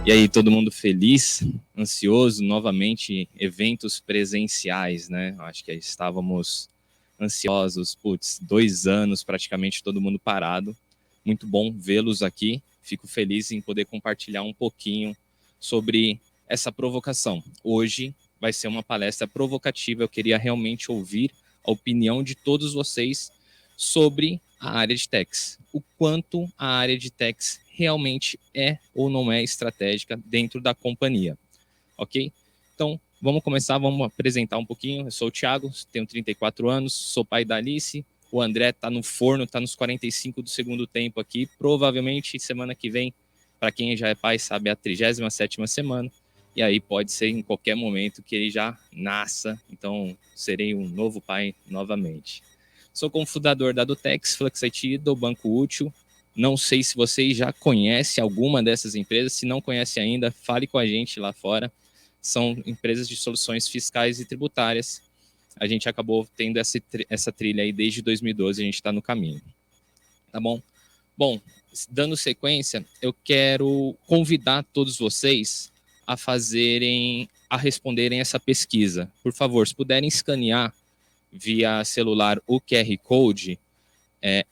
E aí, todo mundo feliz, ansioso, novamente, eventos presenciais, né? Acho que estávamos ansiosos, 2 anos praticamente todo mundo parado. Muito bom vê-los aqui. Fico feliz em poder compartilhar um pouquinho sobre essa provocação. Hoje vai ser uma palestra provocativa. Eu queria realmente ouvir a opinião de todos vocês sobre a área de techs. O quanto a área de techs realmente é ou não é estratégica dentro da companhia, ok? Então, vamos começar, vamos apresentar um pouquinho. Eu sou o Thiago, tenho 34 anos, sou pai da Alice. O André está no forno, está nos 45 do segundo tempo aqui. Provavelmente, semana que vem, para quem já é pai, sabe, é a 37ª semana. E aí pode ser em qualquer momento que ele já nasça. Então, serei um novo pai novamente. Sou cofundador da Dutex, Flux IT, do Banco Útil. Não sei se vocês já conhecem alguma dessas empresas. Se não conhece ainda, fale com a gente lá fora. São empresas de soluções fiscais e tributárias. A gente acabou tendo essa trilha aí desde 2012, a gente está no caminho. Tá bom? Bom, dando sequência, eu quero convidar todos vocês a responderem essa pesquisa. Por favor, se puderem escanear via celular o QR Code,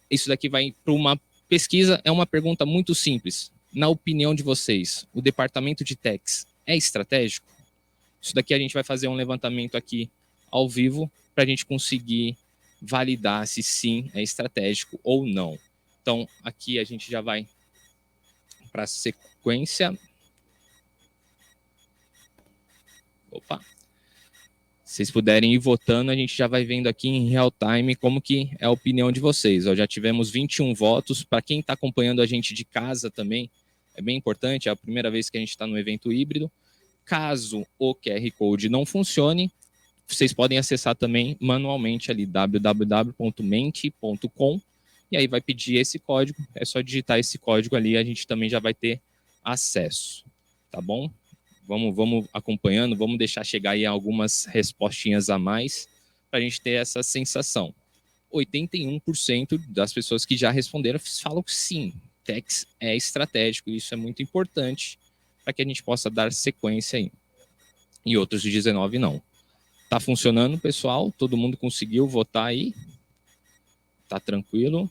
isso daqui vai para uma pesquisa, é uma pergunta muito simples. Na opinião de vocês, o departamento de techs é estratégico? Isso daqui a gente vai fazer um levantamento aqui ao vivo para a gente conseguir validar se sim é estratégico ou não. Então, aqui a gente já vai para a sequência. Opa! Se vocês puderem ir votando, a gente já vai vendo aqui em real time como que é a opinião de vocês. Já tivemos 21 votos. Para quem está acompanhando a gente de casa também, é bem importante, é a primeira vez que a gente está no evento híbrido. Caso o QR Code não funcione, vocês podem acessar também manualmente ali www.mente.com e aí vai pedir esse código, é só digitar esse código ali, a gente também já vai ter acesso, tá bom? Vamos acompanhando, vamos deixar chegar aí algumas respostinhas a mais para a gente ter essa sensação. 81% das pessoas que já responderam falam que sim, techs é estratégico, isso é muito importante para que a gente possa dar sequência aí. E outros de 19 não. Tá funcionando, pessoal? Todo mundo conseguiu votar aí? Tá tranquilo?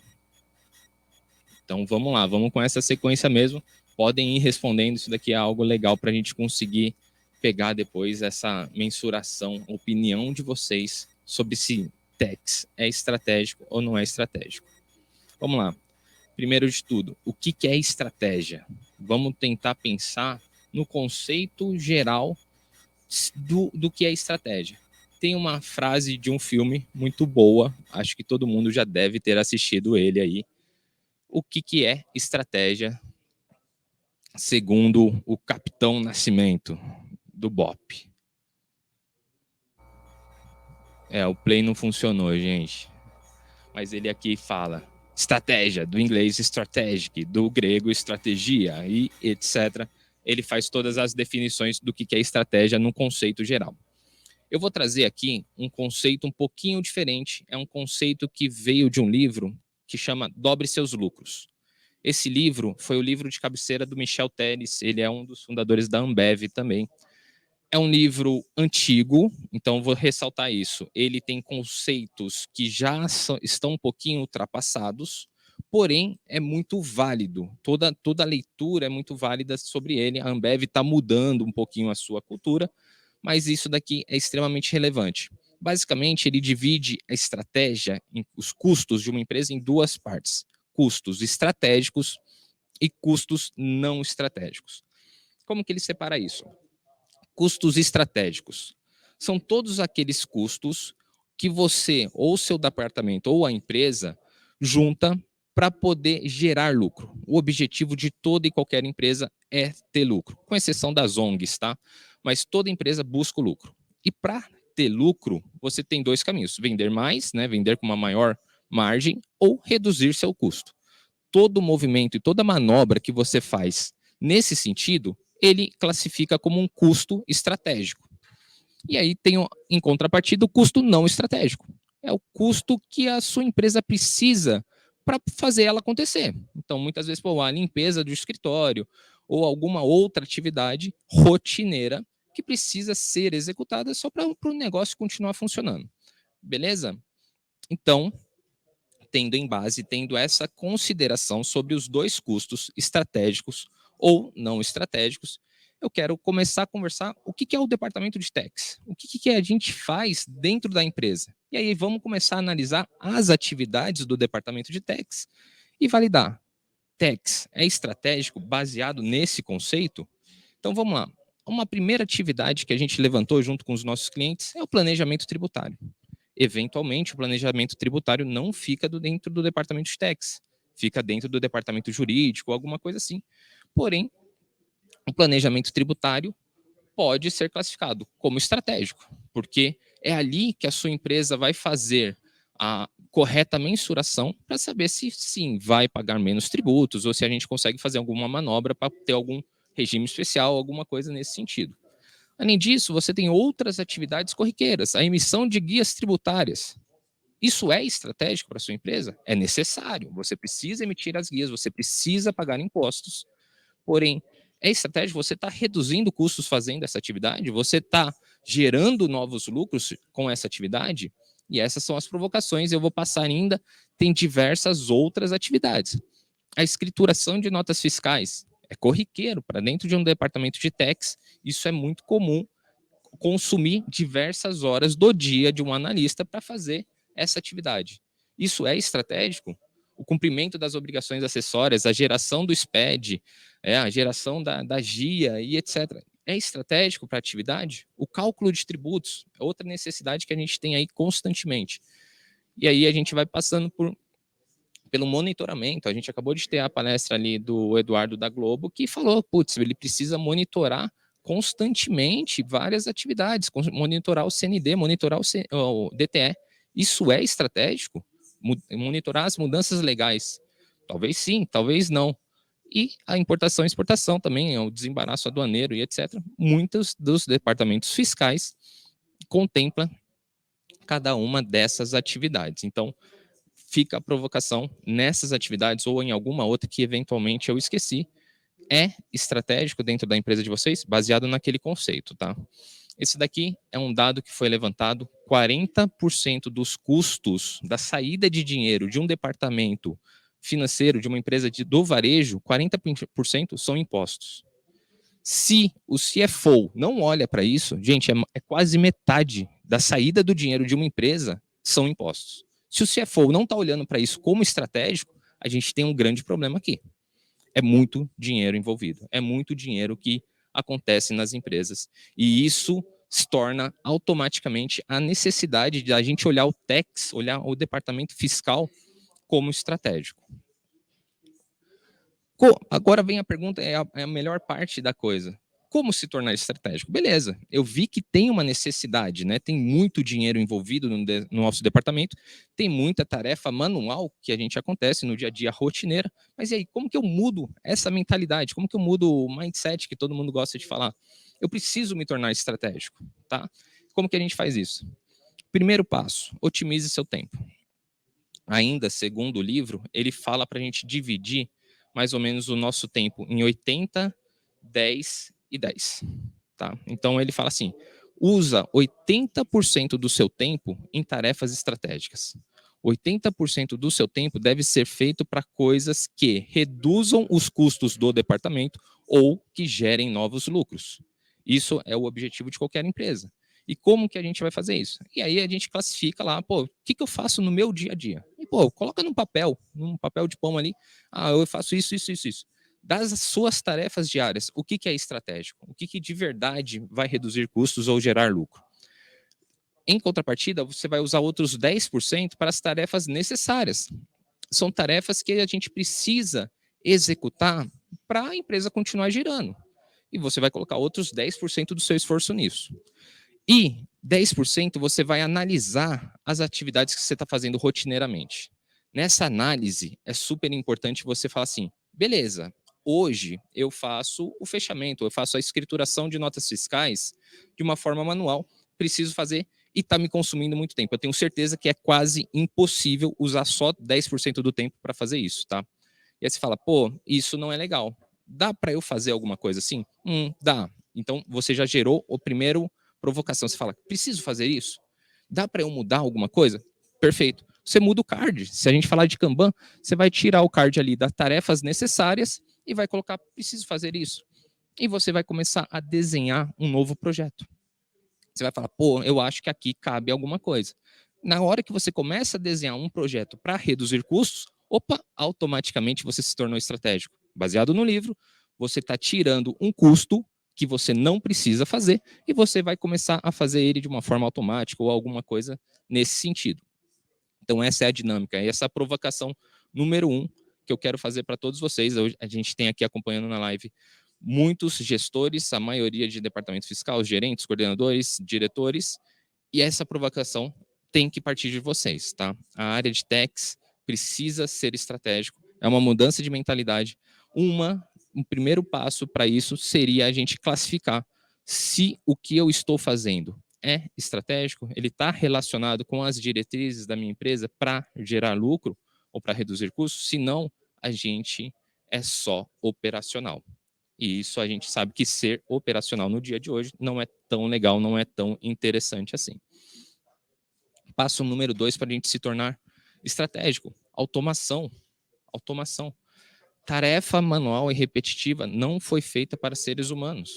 Então vamos lá, vamos com essa sequência mesmo. Podem ir respondendo, isso daqui é algo legal para a gente conseguir pegar depois essa mensuração, opinião de vocês sobre se techs é estratégico ou não é estratégico. Vamos lá. Primeiro de tudo, o que é estratégia? Vamos tentar pensar no conceito geral do que é estratégia. Tem uma frase de um filme muito boa, acho que todo mundo já deve ter assistido ele aí. O que é estratégia, segundo o Capitão Nascimento, do BOP? O play não funcionou, gente. Mas ele aqui fala estratégia, do inglês strategic, do grego estratégia e etc. Ele faz todas as definições do que é estratégia no conceito geral. Eu vou trazer aqui um conceito um pouquinho diferente. É um conceito que veio de um livro que chama Dobre Seus Lucros. Esse livro foi o livro de cabeceira do Michel Teles. Ele é um dos fundadores da Ambev também. É um livro antigo, então vou ressaltar isso. Ele tem conceitos que já estão um pouquinho ultrapassados, porém é muito válido. Toda leitura é muito válida sobre ele. A Ambev está mudando um pouquinho a sua cultura, mas isso daqui é extremamente relevante. Basicamente, ele divide a estratégia, os custos de uma empresa em duas partes. Custos estratégicos e custos não estratégicos. Como que ele separa isso? Custos estratégicos são todos aqueles custos que você, ou seu departamento, ou a empresa, junta para poder gerar lucro. O objetivo de toda e qualquer empresa é ter lucro, com exceção das ONGs, tá? Mas toda empresa busca o lucro. E para ter lucro, você tem dois caminhos: vender mais, né? Vender com uma maior margem, ou reduzir seu custo. Todo movimento e toda manobra que você faz nesse sentido, ele classifica como um custo estratégico. E aí tem, em contrapartida, o custo não estratégico. É o custo que a sua empresa precisa para fazer ela acontecer. Então, muitas vezes, a limpeza do escritório, ou alguma outra atividade rotineira que precisa ser executada só para o negócio continuar funcionando. Beleza? Então, tendo essa consideração sobre os dois custos estratégicos ou não estratégicos, eu quero começar a conversar o que é o departamento de tax, o que a gente faz dentro da empresa. E aí vamos começar a analisar as atividades do departamento de tax e validar. Tax é estratégico baseado nesse conceito? Então vamos lá. Uma primeira atividade que a gente levantou junto com os nossos clientes é o planejamento tributário. Eventualmente, o planejamento tributário não fica dentro do departamento de tax, fica dentro do departamento jurídico, alguma coisa assim. Porém, o planejamento tributário pode ser classificado como estratégico, porque é ali que a sua empresa vai fazer a correta mensuração para saber se sim vai pagar menos tributos ou se a gente consegue fazer alguma manobra para ter algum regime especial, alguma coisa nesse sentido. Além disso, você tem outras atividades corriqueiras, a emissão de guias tributárias. Isso é estratégico para a sua empresa? É necessário. Você precisa emitir as guias, você precisa pagar impostos. Porém, é estratégico, você está reduzindo custos fazendo essa atividade? Você está gerando novos lucros com essa atividade? E essas são as provocações. Eu vou passar ainda, tem diversas outras atividades. A escrituração de notas fiscais é corriqueiro para dentro de um departamento de tax. Isso é muito comum, consumir diversas horas do dia de um analista para fazer essa atividade. Isso é estratégico? O cumprimento das obrigações acessórias, a geração do SPED, a geração da GIA e etc. É estratégico para a atividade? O cálculo de tributos é outra necessidade que a gente tem aí constantemente. E aí a gente vai passando pelo monitoramento. A gente acabou de ter a palestra ali do Eduardo da Globo, que falou, putz, ele precisa monitorar constantemente várias atividades, monitorar o CND, monitorar o DTE. Isso é estratégico? Monitorar as mudanças legais? Talvez sim, talvez não. E a importação e exportação também, o desembaraço aduaneiro e etc. Muitos dos departamentos fiscais contemplam cada uma dessas atividades. Então, fica a provocação nessas atividades ou em alguma outra que eventualmente eu esqueci, é estratégico dentro da empresa de vocês, baseado naquele conceito, tá? Esse daqui é um dado que foi levantado, 40% dos custos da saída de dinheiro de um departamento financeiro, de uma empresa do varejo, 40% são impostos. Se o CFO não olha para isso, gente, é quase metade da saída do dinheiro de uma empresa são impostos. Se o CFO não está olhando para isso como estratégico, a gente tem um grande problema aqui. É muito dinheiro envolvido, é muito dinheiro que acontece nas empresas. E isso se torna automaticamente a necessidade de a gente olhar o TEX, olhar o departamento fiscal como estratégico. Agora vem a pergunta, é a melhor parte da coisa. Como se tornar estratégico? Beleza, eu vi que tem uma necessidade, né? Tem muito dinheiro envolvido no nosso departamento, tem muita tarefa manual que a gente acontece no dia a dia rotineira, mas e aí, como que eu mudo essa mentalidade? Como que eu mudo o mindset que todo mundo gosta de falar? Eu preciso me tornar estratégico, tá? Como que a gente faz isso? Primeiro passo, otimize seu tempo. Ainda, segundo o livro, ele fala para a gente dividir mais ou menos o nosso tempo em 80, 10 e 10. Tá? Então ele fala assim: usa 80% do seu tempo em tarefas estratégicas. 80% do seu tempo deve ser feito para coisas que reduzam os custos do departamento ou que gerem novos lucros. Isso é o objetivo de qualquer empresa. E como que a gente vai fazer isso? E aí a gente classifica lá, pô, o que eu faço no meu dia a dia? E, pô, coloca num papel de pão ali, eu faço isso, isso, isso, isso. Das suas tarefas diárias, o que é estratégico? O que de verdade vai reduzir custos ou gerar lucro? Em contrapartida, você vai usar outros 10% para as tarefas necessárias. São tarefas que a gente precisa executar para a empresa continuar girando. E você vai colocar outros 10% do seu esforço nisso. E 10% você vai analisar as atividades que você está fazendo rotineiramente. Nessa análise, é super importante você falar assim, beleza, hoje eu faço o fechamento, eu faço a escrituração de notas fiscais de uma forma manual, preciso fazer e está me consumindo muito tempo. Eu tenho certeza que é quase impossível usar só 10% do tempo para fazer isso, tá? E aí você fala, pô, isso não é legal. Dá para eu fazer alguma coisa assim? Dá. Então, você já gerou o primeiro provocação. Você fala, preciso fazer isso? Dá para eu mudar alguma coisa? Perfeito. Você muda o card. Se a gente falar de Kanban, você vai tirar o card ali das tarefas necessárias e vai colocar, preciso fazer isso. E você vai começar a desenhar um novo projeto. Você vai falar, pô, eu acho que aqui cabe alguma coisa. Na hora que você começa a desenhar um projeto para reduzir custos, opa, automaticamente você se tornou estratégico. Baseado no livro, você está tirando um custo que você não precisa fazer e você vai começar a fazer ele de uma forma automática ou alguma coisa nesse sentido. Então, essa é a dinâmica, essa é a provocação número 1 que eu quero fazer para todos vocês. Hoje, a gente tem aqui acompanhando na live muitos gestores, a maioria de departamento fiscal, gerentes, coordenadores, diretores, e essa provocação tem que partir de vocês, tá? A área de techs precisa ser estratégico, é uma mudança de mentalidade. Um primeiro passo para isso seria a gente classificar se o que eu estou fazendo é estratégico, ele está relacionado com as diretrizes da minha empresa para gerar lucro ou para reduzir custos, se não, a gente é só operacional. E isso a gente sabe que ser operacional no dia de hoje não é tão legal, não é tão interessante assim. Passo número 2 para a gente se tornar estratégico, automação. Automação. Tarefa manual e repetitiva não foi feita para seres humanos.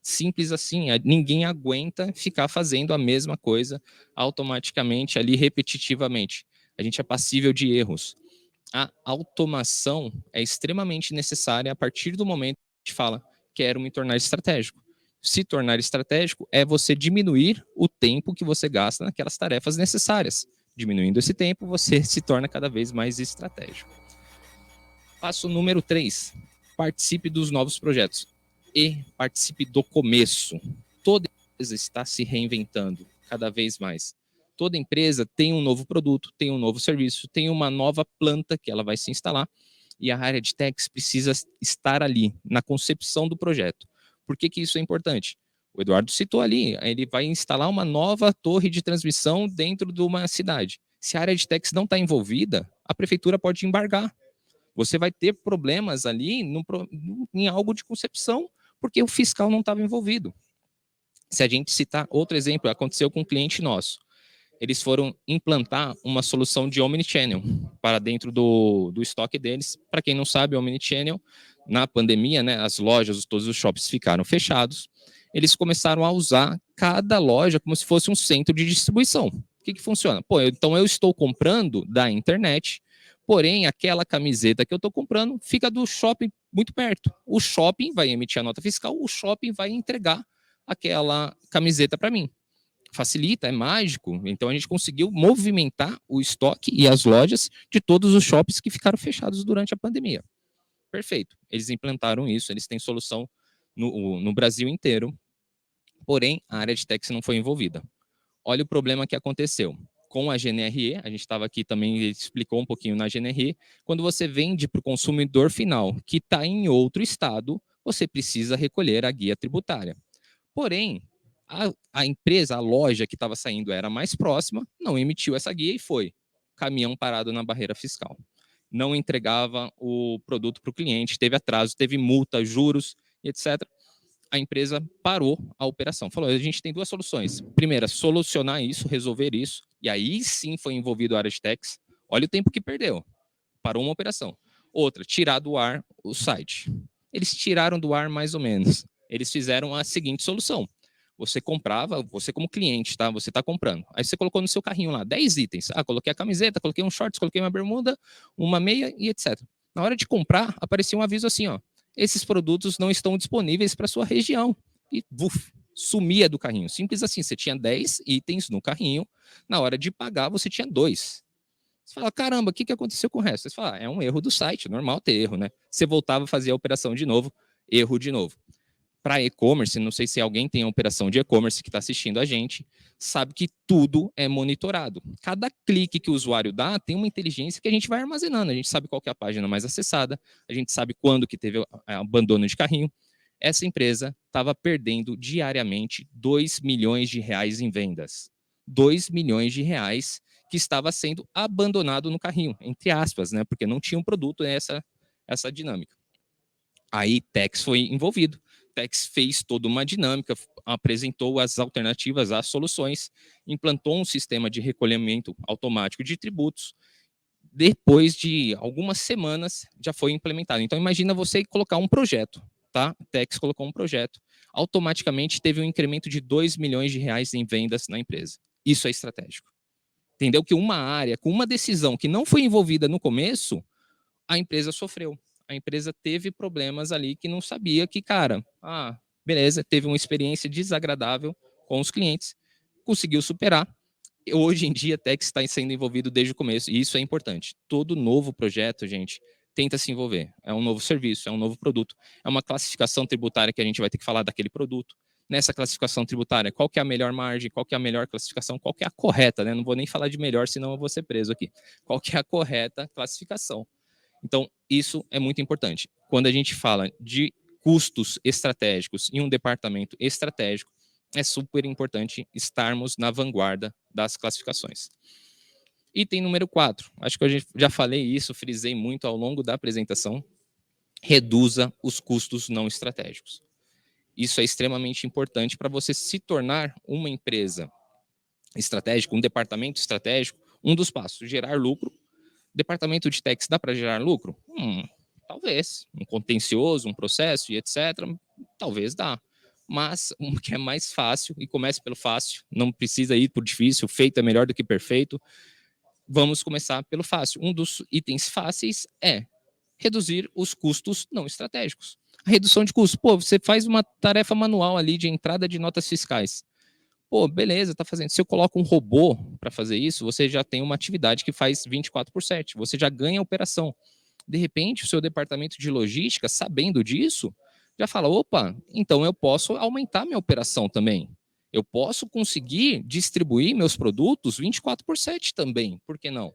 Simples assim, ninguém aguenta ficar fazendo a mesma coisa automaticamente ali repetitivamente. A gente é passível de erros. A automação é extremamente necessária a partir do momento que a gente fala, quero me tornar estratégico. Se tornar estratégico é você diminuir o tempo que você gasta naquelas tarefas necessárias. Diminuindo esse tempo, você se torna cada vez mais estratégico. Passo número 3, participe dos novos projetos e participe do começo. Toda empresa está se reinventando cada vez mais. Toda empresa tem um novo produto, tem um novo serviço, tem uma nova planta que ela vai se instalar e a área de techs precisa estar ali na concepção do projeto. Por que isso é importante? O Eduardo citou ali, ele vai instalar uma nova torre de transmissão dentro de uma cidade. Se a área de techs não está envolvida, a prefeitura pode embargar. Você vai ter problemas ali em algo de concepção, porque o fiscal não estava envolvido. Se a gente citar outro exemplo, aconteceu com um cliente nosso. Eles foram implantar uma solução de Omnichannel para dentro do estoque deles. Para quem não sabe, o Omnichannel, na pandemia, né, as lojas, todos os shoppings ficaram fechados. Eles começaram a usar cada loja como se fosse um centro de distribuição. O que funciona? Pô, então eu estou comprando da internet, porém aquela camiseta que eu estou comprando fica do shopping muito perto. O shopping vai emitir a nota fiscal, o shopping vai entregar aquela camiseta para mim. Facilita, é mágico. Então a gente conseguiu movimentar o estoque e as lojas de todos os shoppings que ficaram fechados durante a pandemia. Perfeito. Eles implantaram isso, eles têm solução no Brasil inteiro, porém a área de techs não foi envolvida. Olha o problema que aconteceu. Com a GNRE, a gente estava aqui também, ele explicou um pouquinho na GNRE, quando você vende para o consumidor final que está em outro estado, você precisa recolher a guia tributária. Porém, a empresa, a loja que estava saindo era mais próxima, não emitiu essa guia e foi. Caminhão parado na barreira fiscal. Não entregava o produto para o cliente, teve atraso, teve multa, juros, etc. A empresa parou a operação. Falou, a gente tem duas soluções. Primeira, solucionar isso, resolver isso, e aí sim foi envolvido a área de techs. Olha o tempo que perdeu. Parou uma operação. Outra, tirar do ar o site. Eles tiraram do ar mais ou menos. Eles fizeram a seguinte solução. Você comprava, você como cliente, tá? Você está comprando. Aí você colocou no seu carrinho lá 10 itens. Ah, coloquei a camiseta, coloquei um shorts, coloquei uma bermuda, uma meia e etc. Na hora de comprar, aparecia um aviso assim, ó. Esses produtos não estão disponíveis para sua região. E buf, sumia do carrinho. Simples assim, você tinha 10 itens no carrinho, na hora de pagar você tinha 2. Você fala, caramba, o que aconteceu com o resto? Você fala, é um erro do site, normal ter erro, né? Você voltava a fazer a operação de novo, erro de novo. Para e-commerce, não sei se alguém tem a operação de e-commerce que está assistindo a gente, sabe que tudo é monitorado. Cada clique que o usuário dá tem uma inteligência que a gente vai armazenando. A gente sabe qual que é a página mais acessada, a gente sabe quando que teve abandono de carrinho. Essa empresa estava perdendo diariamente 2 milhões de reais em vendas. 2 milhões de reais que estava sendo abandonado no carrinho, entre aspas, né? Porque não tinha um produto, essa dinâmica. Aí Tex foi envolvido. Tex fez toda uma dinâmica, apresentou as alternativas, as soluções, implantou um sistema de recolhimento automático de tributos. Depois de algumas semanas, já foi implementado. Então, imagina você colocar um projeto, tá? Tex colocou um projeto. Automaticamente teve um incremento de 2 milhões de reais em vendas na empresa. Isso é estratégico. Entendeu que uma área, com uma decisão que não foi envolvida no começo, a empresa sofreu. A empresa teve problemas ali que não sabia que, cara, beleza, teve uma experiência desagradável com os clientes, conseguiu superar. Hoje em dia, a Tex está sendo envolvido desde o começo, e isso é importante. Todo novo projeto, gente, tenta se envolver. É um novo serviço, é um novo produto, é uma classificação tributária que a gente vai ter que falar daquele produto. Nessa classificação tributária, qual que é a melhor margem, qual que é a melhor classificação, qual que é a correta, né? Não vou nem falar de melhor, senão eu vou ser preso aqui. Qual que é a correta classificação? Então, isso é muito importante. Quando a gente fala de custos estratégicos em um departamento estratégico, é super importante estarmos na vanguarda das classificações. Item número 4. Acho que eu já falei isso, frisei muito ao longo da apresentação. Reduza os custos não estratégicos. Isso é extremamente importante para você se tornar uma empresa estratégica, um departamento estratégico. Um dos passos, gerar lucro. Departamento de Tex dá para gerar lucro? Talvez. Um contencioso, um processo e etc. Talvez dá. Mas o que é mais fácil, e comece pelo fácil, não precisa ir por difícil, feito é melhor do que perfeito. Vamos começar pelo fácil. Um dos itens fáceis é reduzir os custos não estratégicos. A redução de custos. Pô, você faz uma tarefa manual ali de entrada de notas fiscais. Pô, beleza, tá fazendo. Se eu coloco um robô para fazer isso, você já tem uma atividade que faz 24/7. Você já ganha a operação. De repente, o seu departamento de logística, sabendo disso, já fala: opa, então eu posso aumentar minha operação também. Eu posso conseguir distribuir meus produtos 24/7 também. Por que não?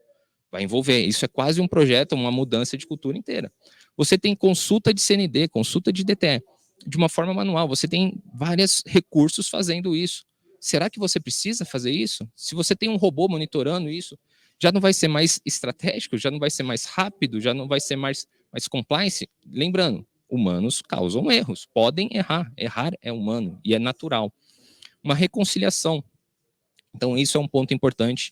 Vai envolver. Isso é quase um projeto, uma mudança de cultura inteira. Você tem consulta de CND, consulta de DTE, de uma forma manual. Você tem vários recursos fazendo isso. Será que você precisa fazer isso? Se você tem um robô monitorando isso, já não vai ser mais estratégico, já não vai ser mais rápido, já não vai ser mais compliance? Lembrando, humanos causam erros, podem errar. Errar é humano e é natural. Uma reconciliação. Então, isso é um ponto importante.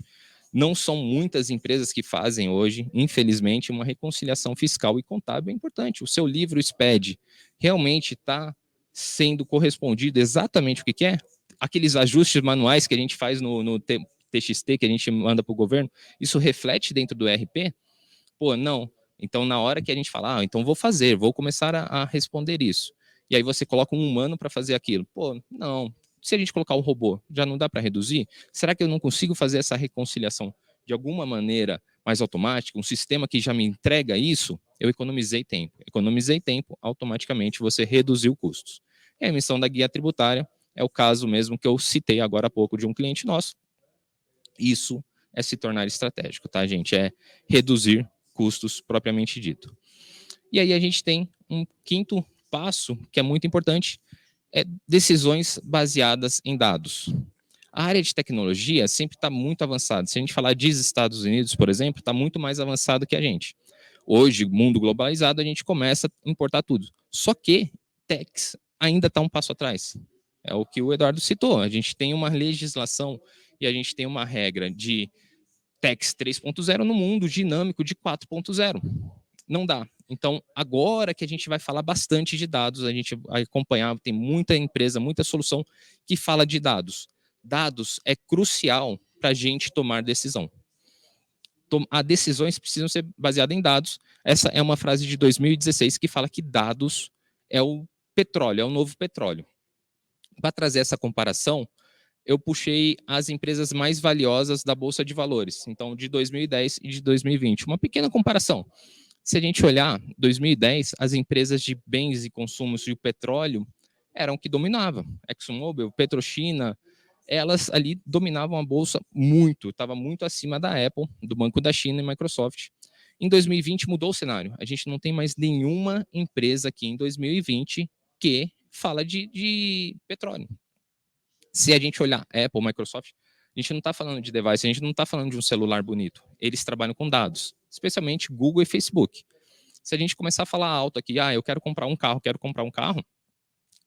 Não são muitas empresas que fazem hoje, infelizmente, uma reconciliação fiscal e contábil é importante. O seu livro SPED realmente está sendo correspondido exatamente o que quer? Aqueles ajustes manuais que a gente faz no TXT, que a gente manda para o governo, isso reflete dentro do ERP? Pô, não. Então, na hora que a gente fala, então vou começar a responder isso. E aí você coloca um humano para fazer aquilo. Pô, não. Se a gente colocar um robô, já não dá para reduzir? Será que eu não consigo fazer essa reconciliação de alguma maneira mais automática? Um sistema que já me entrega isso, eu economizei tempo. Economizei tempo, automaticamente você reduziu custos. E a emissão da guia tributária é o caso mesmo que eu citei agora há pouco de um cliente nosso. Isso é se tornar estratégico, tá, gente? É reduzir custos propriamente dito. E aí a gente tem um quinto passo que é muito importante, é decisões baseadas em dados. A área de tecnologia sempre está muito avançada. Se a gente falar dos Estados Unidos, por exemplo, está muito mais avançado que a gente. Hoje, mundo globalizado, a gente começa a importar tudo. Só que Tex ainda está um passo atrás. É o que o Eduardo citou. A gente tem uma legislação e a gente tem uma regra de Tex 3.0 no mundo dinâmico de 4.0. Não dá. Então, agora que a gente vai falar bastante de dados, a gente vai acompanhar, tem muita empresa, muita solução que fala de dados. Dados é crucial para a gente tomar decisão. As decisões precisam ser baseadas em dados. Essa é uma frase de 2016 que fala que dados é o petróleo, é o novo petróleo. Para trazer essa comparação, eu puxei as empresas mais valiosas da Bolsa de Valores, então de 2010 e de 2020. Uma pequena comparação. Se a gente olhar, 2010, as empresas de bens e consumos e o petróleo eram que dominavam. ExxonMobil, Petrochina, elas ali dominavam a bolsa muito, estava muito acima da Apple, do Banco da China e Microsoft. Em 2020 mudou o cenário. A gente não tem mais nenhuma empresa aqui em 2020 que fala de petróleo. Se a gente olhar Apple, Microsoft, a gente não está falando de device, a gente não está falando de um celular bonito. Eles trabalham com dados, especialmente Google e Facebook. Se a gente começar a falar alto aqui, eu quero comprar um carro,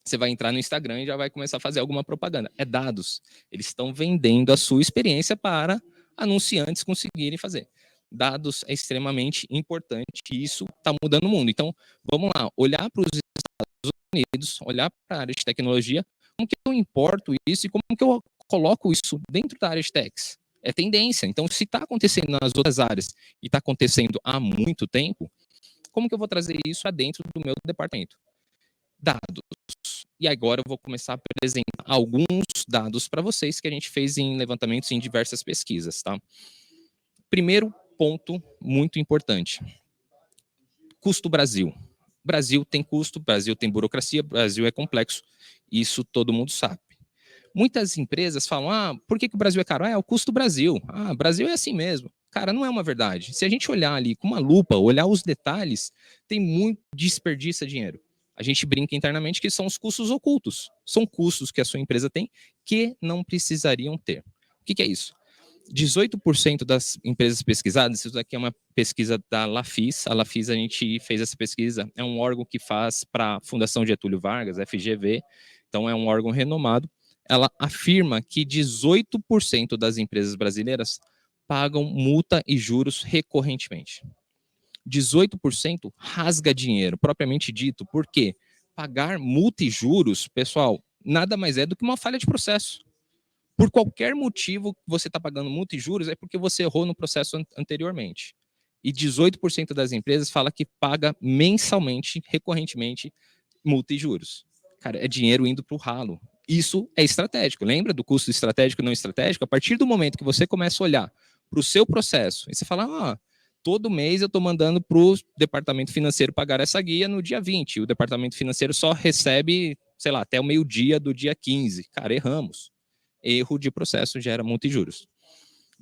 você vai entrar no Instagram e já vai começar a fazer alguma propaganda. É dados. Eles estão vendendo a sua experiência para anunciantes conseguirem fazer. Dados é extremamente importante e isso está mudando o mundo. Então, vamos lá, olhar para os Estados Unidos, olhar para a área de tecnologia, como que eu importo isso e como que eu coloco isso dentro da área de techs? É tendência. Então, se está acontecendo nas outras áreas e está acontecendo há muito tempo, como que eu vou trazer isso a dentro do meu departamento? Dados. E agora eu vou começar a apresentar alguns dados para vocês que a gente fez em levantamentos em diversas pesquisas, tá? Primeiro ponto muito importante. Custo Brasil. Brasil tem custo, Brasil tem burocracia, Brasil é complexo. Isso todo mundo sabe. Muitas empresas falam, por que o Brasil é caro? É o custo do Brasil. Brasil é assim mesmo. Cara, não é uma verdade. Se a gente olhar ali com uma lupa, olhar os detalhes, tem muito desperdício de dinheiro. A gente brinca internamente que são os custos ocultos. São custos que a sua empresa tem que não precisariam ter. O que é isso? 18% das empresas pesquisadas, isso daqui é uma pesquisa da Lafis. A Lafis, a gente fez essa pesquisa, é um órgão que faz para a Fundação Getúlio Vargas, FGV, então é um órgão renomado. Ela afirma que 18% das empresas brasileiras pagam multa e juros recorrentemente. 18% rasga dinheiro, propriamente dito. Por quê? Pagar multa e juros, pessoal, nada mais é do que uma falha de processo. Por qualquer motivo que você está pagando multa e juros, é porque você errou no processo anteriormente. E 18% das empresas fala que paga mensalmente, recorrentemente, multa e juros. Cara, é dinheiro indo para o ralo. Isso é estratégico. Lembra do custo estratégico e não estratégico? A partir do momento que você começa a olhar para o seu processo, e você fala, todo mês eu estou mandando para o departamento financeiro pagar essa guia no dia 20. O departamento financeiro só recebe, sei lá, até o meio-dia do dia 15. Cara, erramos. Erro de processo gera multa e juros.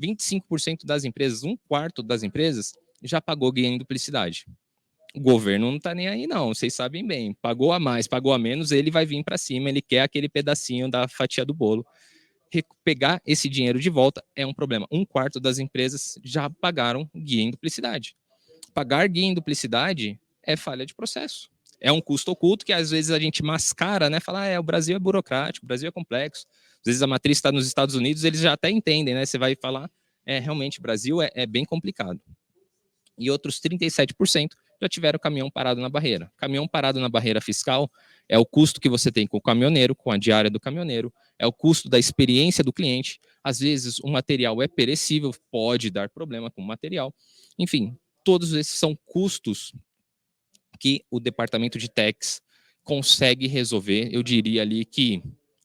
25% das empresas, um quarto das empresas, já pagou guia em duplicidade. O governo não está nem aí, não. Vocês sabem bem. Pagou a mais, pagou a menos, ele vai vir para cima, ele quer aquele pedacinho da fatia do bolo. Pegar esse dinheiro de volta é um problema. Um quarto das empresas já pagaram guia em duplicidade. Pagar guia em duplicidade é falha de processo. É um custo oculto que às vezes a gente mascara, né? Fala, o Brasil é burocrático, o Brasil é complexo. Às vezes a matriz está nos Estados Unidos, eles já até entendem, né? Você vai falar, realmente, o Brasil é bem complicado. E outros 37% já tiveram caminhão parado na barreira. Caminhão parado na barreira fiscal é o custo que você tem com o caminhoneiro, com a diária do caminhoneiro, é o custo da experiência do cliente. Às vezes o material é perecível, pode dar problema com o material. Enfim, todos esses são custos que o departamento de techs consegue resolver, eu diria ali que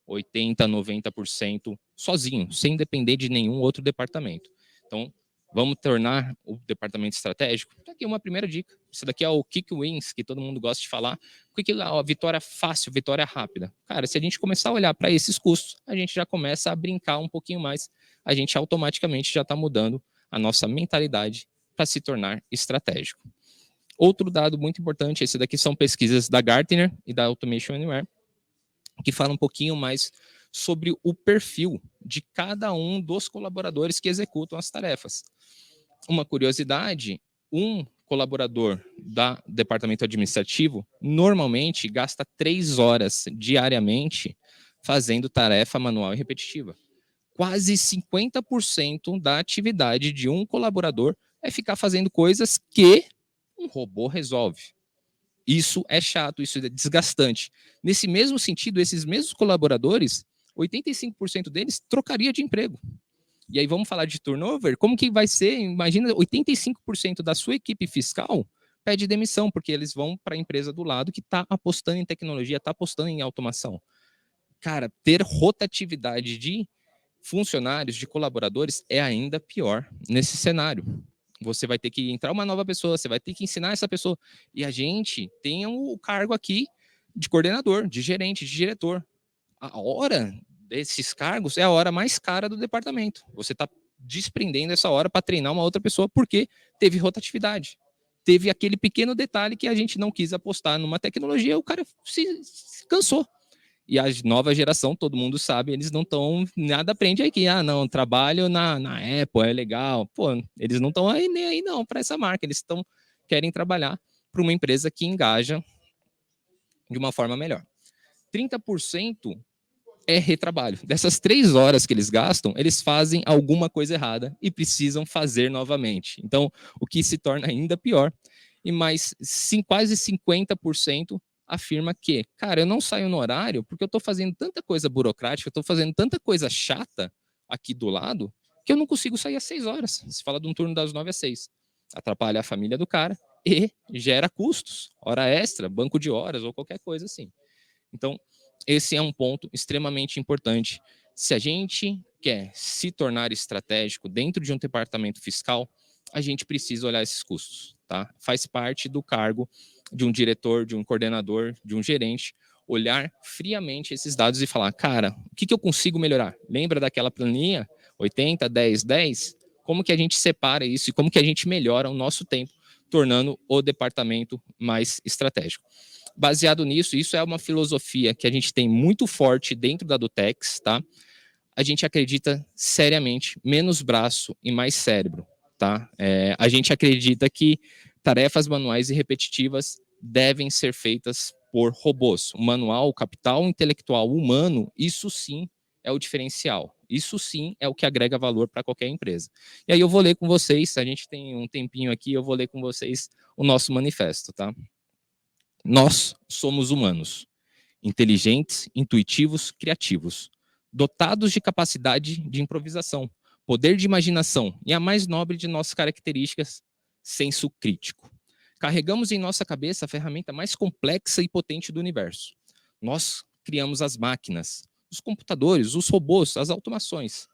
80%, 90% sozinho, sem depender de nenhum outro departamento. Então, vamos tornar o departamento estratégico? Tá aqui uma primeira dica. Isso daqui é o Quick Wins, que todo mundo gosta de falar. Quick, vitória fácil, vitória rápida. Cara, se a gente começar a olhar para esses custos, a gente já começa a brincar um pouquinho mais. A gente automaticamente já está mudando a nossa mentalidade para se tornar estratégico. Outro dado muito importante, esse daqui são pesquisas da Gartner e da Automation Anywhere, que falam um pouquinho mais sobre o perfil de cada um dos colaboradores que executam as tarefas. Uma curiosidade, um colaborador do departamento administrativo normalmente gasta 3 horas diariamente fazendo tarefa manual e repetitiva. Quase 50% da atividade de um colaborador é ficar fazendo coisas que um robô resolve. Isso é chato, isso é desgastante. Nesse mesmo sentido, esses mesmos colaboradores, 85% deles trocaria de emprego. E aí vamos falar de turnover, como que vai ser? Imagina, 85% da sua equipe fiscal pede demissão, porque eles vão para a empresa do lado que está apostando em tecnologia, está apostando em automação. Cara, ter rotatividade de funcionários, de colaboradores, é ainda pior nesse cenário. Você vai ter que entrar uma nova pessoa, você vai ter que ensinar essa pessoa. E a gente tem o cargo aqui de coordenador, de gerente, de diretor. A hora desses cargos é a hora mais cara do departamento. Você está desprendendo essa hora para treinar uma outra pessoa porque teve rotatividade. Teve aquele pequeno detalhe que a gente não quis apostar numa tecnologia, o cara se cansou. E a nova geração, todo mundo sabe, eles não estão, nada aprende aqui. Não, trabalho na Apple, é legal. Pô, eles não estão aí nem aí não para essa marca, eles querem trabalhar para uma empresa que engaja de uma forma melhor. 30% é retrabalho. Dessas 3 horas que eles gastam, eles fazem alguma coisa errada e precisam fazer novamente. Então, o que se torna ainda pior. E mais quase 50% afirma que, cara, eu não saio no horário porque eu estou fazendo tanta coisa burocrática, eu estou fazendo tanta coisa chata aqui do lado, que eu não consigo sair às 6 horas. Se fala de um turno das 9 às 6. Atrapalha a família do cara e gera custos, hora extra, banco de horas ou qualquer coisa assim. Então, esse é um ponto extremamente importante. Se a gente quer se tornar estratégico dentro de um departamento fiscal, a gente precisa olhar esses custos, tá? Faz parte do cargo de um diretor, de um coordenador, de um gerente, olhar friamente esses dados e falar, cara, o que eu consigo melhorar? Lembra daquela planilha 80, 10, 10? Como que a gente separa isso e como que a gente melhora o nosso tempo, tornando o departamento mais estratégico? Baseado nisso, isso é uma filosofia que a gente tem muito forte dentro da Dutex, tá? A gente acredita seriamente menos braço e mais cérebro, tá? A gente acredita que tarefas manuais e repetitivas devem ser feitas por robôs. O manual, o capital intelectual humano, isso sim é o diferencial. Isso sim é o que agrega valor para qualquer empresa. E aí eu vou ler com vocês, a gente tem um tempinho aqui, eu vou ler com vocês o nosso manifesto, tá? Nós somos humanos, inteligentes, intuitivos, criativos, dotados de capacidade de improvisação, poder de imaginação e a mais nobre de nossas características, senso crítico. Carregamos em nossa cabeça a ferramenta mais complexa e potente do universo. Nós criamos as máquinas, os computadores, os robôs, as automações.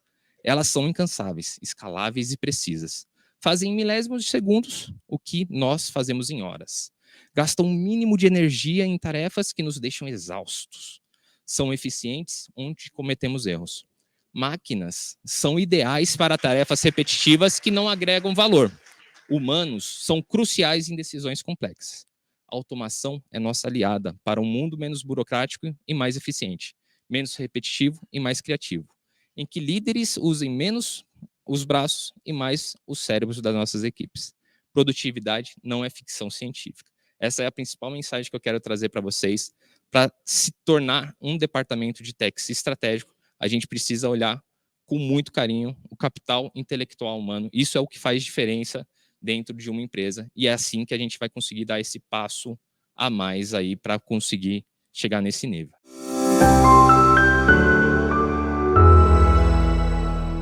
Elas são incansáveis, escaláveis e precisas. Fazem em milésimos de segundos o que nós fazemos em horas. Gastam um mínimo de energia em tarefas que nos deixam exaustos. São eficientes onde cometemos erros. Máquinas são ideais para tarefas repetitivas que não agregam valor. Humanos são cruciais em decisões complexas. A automação é nossa aliada para um mundo menos burocrático e mais eficiente, menos repetitivo e mais criativo, em que líderes usem menos os braços e mais os cérebros das nossas equipes. Produtividade não é ficção científica. Essa é a principal mensagem que eu quero trazer para vocês. Para se tornar um departamento de techs estratégico, a gente precisa olhar com muito carinho o capital intelectual humano. Isso é o que faz diferença dentro de uma empresa. E é assim que a gente vai conseguir dar esse passo a mais aí para conseguir chegar nesse nível.